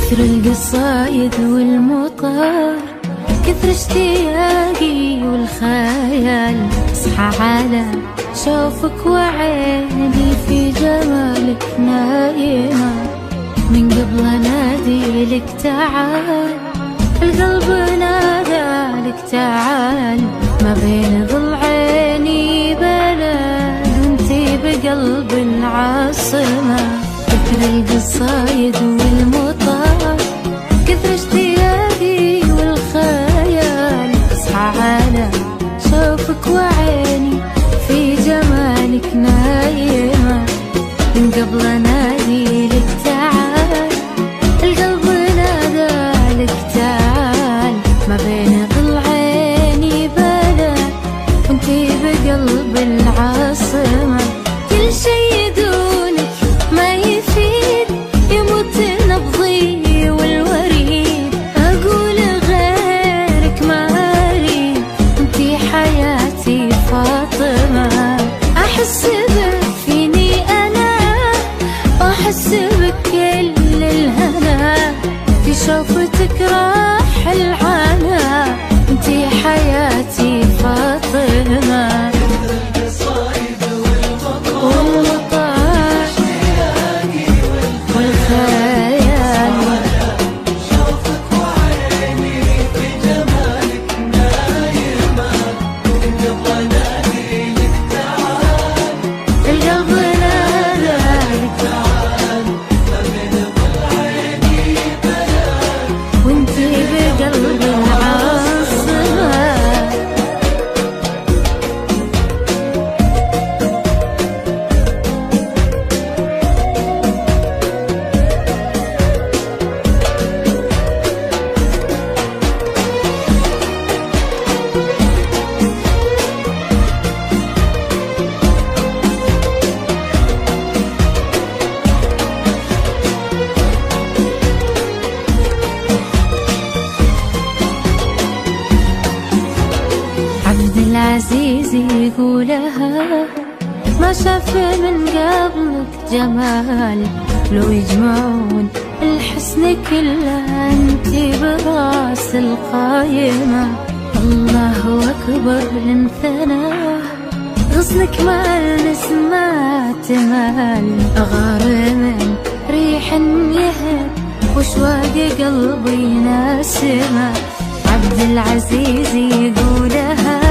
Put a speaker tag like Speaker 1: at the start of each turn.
Speaker 1: كثر القصايد والمطار، كثر اشتياقي والخيال، اصحى على شوفك وعيني في جمالك نايمة. من قبل انادي لك تعال، القلب نادى لك تعال، ما بين ضلعيني بلد انتي بقلب العاصمة. كثر القصايد والمطار، كثر اشتياقي والخيال، اصحى على شوفك وعيني في جمالك نايمة. من قبل انادي لك تعال، القلب نادى لك تعال، ما بين ضلعيني بلد وانتي بقلب العاصمة. كل شي دونك ما يفيد، يموت نبضي والوريد، اقول غيرك ما اريد، انتي حياتي فاطمة. احس بك فيني انا، واحس بك كل الهنا، في شوفتك راح العنا، انتي حياتي فاطمة. عبد العزيز يقولها، ما شاف من قبلك جمال، لو يجمعون الحسن كله انتي براس القايمة. الله اكبر انثنى، غصنك ما النسمة تمال، اغار من ريح يهب وشواق قلبي ناسمة. عبد العزيز يقولها،